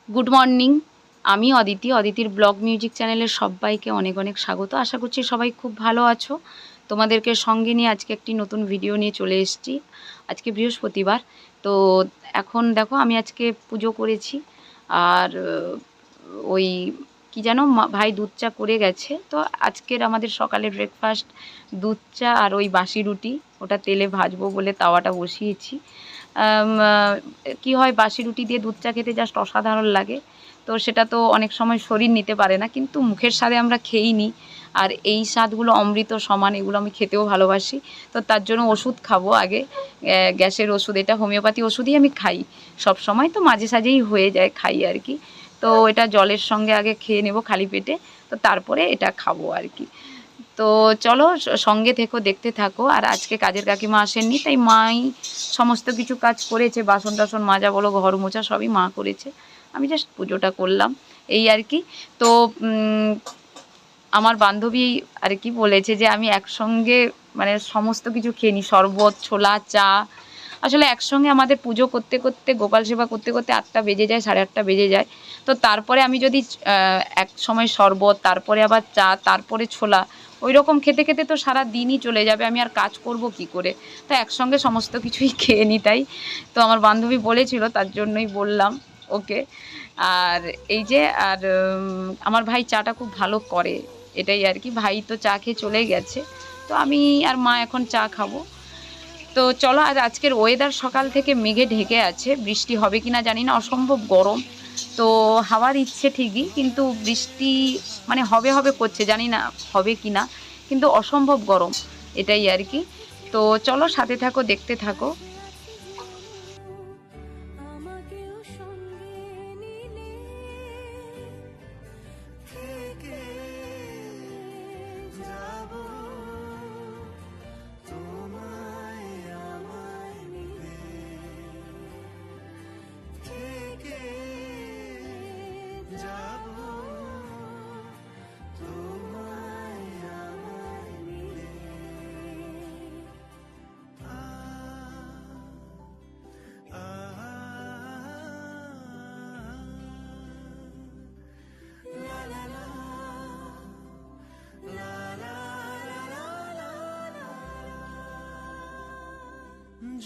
Good morning. আমি অদিতির blog music চ্যানেলের সবাইকে অনেক অনেক স্বাগত। আশা করছি সবাই খুব ভালো আছো। তোমাদেরকে সঙ্গে নিয়ে আজকে একটি নতুন ভিডিও নিয়ে চলে এসেছি। আজকে বৃহস্পতিবার, তো এখন দেখো আমি আজকে পুজো করেছি। আর ওই কি যেন ভাই দুধ চা করে গেছে, তো আজকের আমাদের সকালের ব্রেকফাস্ট দুধ চা আর ওই বাসি রুটি। ওটা তেলে ভাজবো বলে তাওয়াটা বসিয়েছি। কি হয়, বাসি রুটি দিয়ে দুধ চা খেতে জাস্ট অসাধারণ লাগে। তো সেটা তো অনেক সময় শরীর নিতে পারে না, কিন্তু মুখের স্বাদে আমরা খেয়েই নিই। আর এই স্বাদগুলো অমৃত সমান, এগুলো আমি খেতেও ভালোবাসি। তো তার জন্য ওষুধ খাবো আগে, গ্যাসের ওষুধ। এটা হোমিওপ্যাথি ওষুধই আমি খাই সব সময়, তো মাঝে সাঝেই হয়ে যায় খাই আর কি। তো এটা জলের সঙ্গে আগে খেয়ে নেব খালি পেটে, তো তারপরে এটা খাবো আর কি। তো চলো সঙ্গে থেকো, দেখতে থাকো। আর আজকে কাজের কাকিমা আসেননি, তাই মাই সমস্ত কিছু কাজ করেছে। বাসন টাসন মাজা বলো, ঘর মোছা সবই মা করেছে। আমি জাস্ট পুজোটা করলাম, এই আর কি। তো আমার বান্ধবী আর কি বলেছে যে আমি একসঙ্গে মানে সমস্ত কিছু খেয়ে নিই, শরবত, ছোলা, চা। আসলে একসঙ্গে আমাদের পুজো করতে করতে, গোপাল সেবা করতে করতে 8টা বেজে যায়, 8:30 বেজে যায়। তো তারপরে আমি যদি এক সময় শরবত, তারপরে আবার চা, তারপরে ছোলা, ওই রকম খেতে খেতে তো সারা দিনই চলে যাবে। আমি আর কাজ করব কি করে? তো একসঙ্গে সমস্ত কিছুই খেয়ে নিই তাই। তো আমার বান্ধবী বলেছিল, তার জন্যই বললাম ওকে। আর এই যে, আর আমার ভাই চাটা খুব ভালো করে, এটাই আর কি। ভাই তো চা খেয়ে চলে গেছে, তো আমি আর মা এখন চা খাবো। তো চলো, আর আজকের ওয়েদার সকাল থেকে মেঘে ঢেকে আছে, বৃষ্টি হবে কি না জানি না, অসম্ভব গরম। তো হাওয়ার ইচ্ছে ঠিকই, কিন্তু বৃষ্টি মানে হবে হবে করছে, জানি না হবে কি না, কিন্তু অসম্ভব গরম, এটাই আর কি। তো চলো সাথে থাকো, দেখতে থাকো।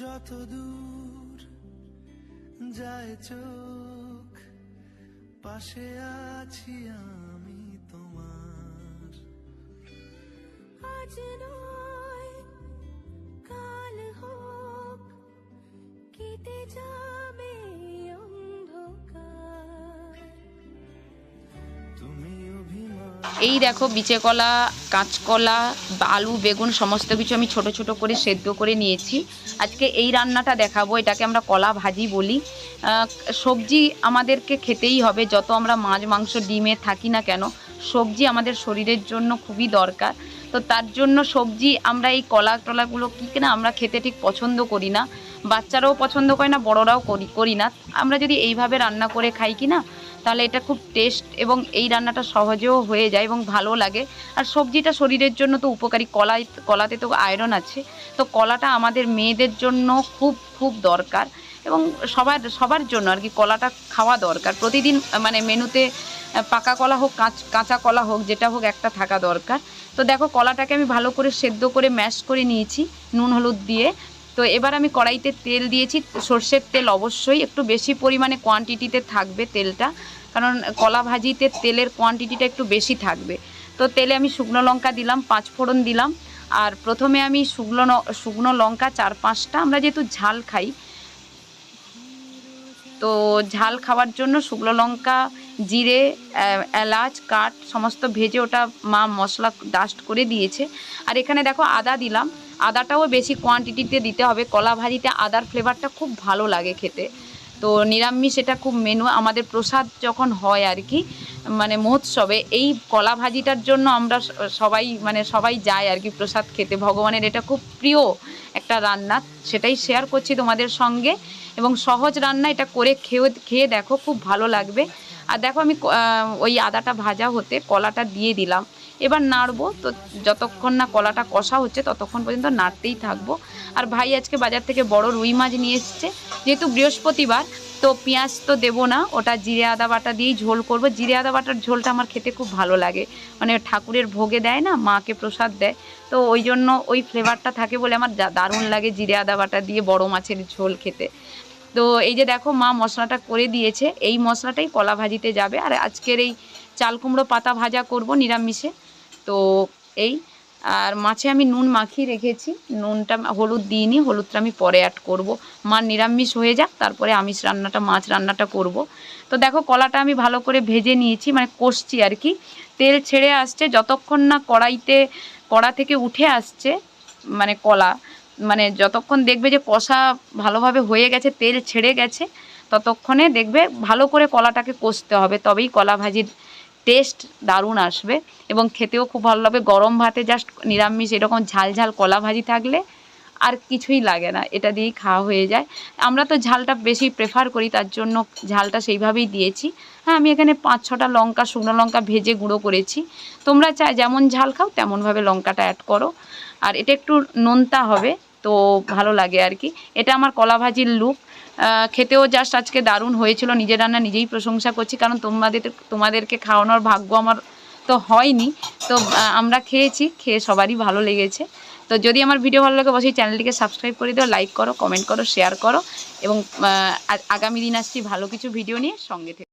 যত দূর যায় চোখ, পাশে আছি আমি তোমার। আজ নয় কাল হোক, কেটে যাবে অন্ধকার। তুমি এই দেখো, বিচে কলা, কাঁচকলা, আলু, বেগুন সমস্ত কিছু আমি ছোট ছোট করে সেদ্ধ করে নিয়েছি। আজকে এই রান্নাটা দেখাবো, এটাকে আমরা কলা ভাজি বলি। সবজি আমাদেরকে খেতেই হবে, যত আমরা মাছ, মাংস, ডিমে থাকি না কেন, সবজি আমাদের শরীরের জন্য খুবই দরকার। তো তার জন্য সবজি, আমরা এই কলা টলাগুলো কী কিনা আমরা খেতে ঠিক পছন্দ করি না, বাচ্চারাও পছন্দ করে না, বড়রাও করি না। আমরা যদি এইভাবে রান্না করে খাই কি না, তাহলে এটা খুব টেস্ট, এবং এই রান্নাটা সহজেও হয়ে যায় এবং ভালো লাগে। আর সবজিটা শরীরের জন্য তো উপকারী, কলাতে তো আয়রন আছে। তো কলাটা আমাদের মেয়েদের জন্য খুব খুব দরকার, এবং সবার জন্য আর কি কলাটা খাওয়া দরকার প্রতিদিন। মানে মেনুতে পাকা কলা হোক, কাঁচা কলা হোক, যেটা হোক একটা থাকা দরকার। তো দেখো, কলাটাকে আমি ভালো করে সেদ্ধ করে ম্যাশ করে নিয়েছি নুন হলুদ দিয়ে। তো এবার আমি কড়াইতে তেল দিয়েছি, সর্ষের তেল অবশ্যই একটু বেশি পরিমাণে কোয়ান্টিটিতে থাকবে তেলটা, কারণ কলা ভাজিতে তেলের কোয়ান্টিটিটা একটু বেশি থাকবে। তো তেলে আমি শুকনো লঙ্কা দিলাম, 5 ফোড়ন দিলাম। আর প্রথমে আমি শুকনো লঙ্কা 4-5টা, আমরা যেহেতু ঝাল খাই, তো ঝাল খাওয়ার জন্য শুকনো লঙ্কা, জিরে, এলাচ কাঠ সমস্ত ভেজে ওটা মা মশলা ডাস্ট করে দিয়েছে। আর এখানে দেখো আদা দিলাম, আদাটাও বেশি কোয়ান্টিটিতে দিতে হবে, কলা ভাজিতে আদার ফ্লেভারটা খুব ভালো লাগে খেতে। তো নিরামিষ এটা খুব মেনু, আমাদের প্রসাদ যখন হয় আর কি, মানে মহোৎসবে, এই কলা ভাজিটার জন্য আমরা সবাই যায় আর কি প্রসাদ খেতে। ভগবানের এটা খুব প্রিয় একটা রান্না, সেটাই শেয়ার করছি তোমাদের সঙ্গে। এবং সহজ রান্না, এটা করে খেয়ে দেখো, খুব ভালো লাগবে। আর দেখো আমি ওই আদাটা ভাজা হতে কলাটা দিয়ে দিলাম, এবার নাড়বো। তো যতক্ষণ না কলাটা কষা হচ্ছে ততক্ষণ পর্যন্ত নাড়তেই থাকবো। আর ভাই আজকে বাজার থেকে বড় রুই মাছ নিয়ে এসছে, যেহেতু বৃহস্পতিবার, তো পেঁয়াজ তো দেবো না, ওটা জিরে আদা বাটা দিয়েই ঝোল করব। জিরে আদা বাটার ঝোলটা আমার খেতে খুব ভালো লাগে, মানে ঠাকুরের ভোগে দেয় না, মাকে প্রসাদ দেয়, তো ওই জন্য ওই ফ্লেভারটা থাকে বলে আমার দারুণ লাগে জিরে আদা বাটা দিয়ে বড় মাছের ঝোল খেতে। তো এই যে দেখো মা মশলাটা করে দিয়েছে, এই মশলাটাই কলা ভাজিতে যাবে। আর আজকের এই চাল কুমড়ো পাতা ভাজা করব নিরামিষে। তো এই আর মাছে আমি নুন মাখিয়ে রেখেছি, নুনটা হলুদ দিইনি, হলুদটা আমি পরে অ্যাড করব। মা নিরামিষ হয়ে যাক তারপরে আমিষ রান্নাটা মাছ রান্নাটা করব। তো দেখো কলাটা আমি ভালো করে ভেজে নিয়েছি, মানে কষছি আর কি, তেল ছেড়ে আসছে যতক্ষণ না কড়া থেকে উঠে আসছে, মানে কলা, মানে যতক্ষণ দেখবে যে কষা ভালোভাবে হয়ে গেছে, তেল ছেড়ে গেছে, ততক্ষণে দেখবে ভালো করে কলাটাকে কষতে হবে, তবেই কলা ভাজির টেস্ট দারুণ আসবে এবং খেতেও খুব ভালো লাগবে। গরম ভাতে জাস্ট নিরামিষ এরকম ঝাল ঝাল কলা ভাজি থাকলে আর কিছুই লাগে না, এটা দিয়েই খাওয়া হয়ে যায়। আমরা তো ঝালটা বেশি প্রেফার করি, তার জন্য ঝালটা সেইভাবেই দিয়েছি। হ্যাঁ, আমি এখানে 5-6টা লঙ্কা, শুকনো লঙ্কা ভেজে গুঁড়ো করেছি। তোমরা চাই যেমন ঝাল খাও তেমনভাবে লঙ্কাটা অ্যাড করো। আর এটা একটু নোনতা হবে, তো ভালো লাগে আর কি। এটা আমার কলা ভাজির লুক। খেতেও জাস্ট আজকে দারুণ হয়েছিল, নিজের রান্না নিজেই প্রশংসা করছি, কারণ তোমাদেরকে খাওয়ানোর ভাগ্য আমার তো হয়নি। তো আমরা খেয়েছি, খেয়ে সবারই ভালো লেগেছে। তো যদি আমার ভিডিও ভালো লাগে অবশ্যই চ্যানেলটিকে সাবস্ক্রাইব করে দিও, লাইক করো, কমেন্ট করো, শেয়ার করো এবং আগামী দিন আসছি ভালো কিছু ভিডিও নিয়ে, সঙ্গে থেকে।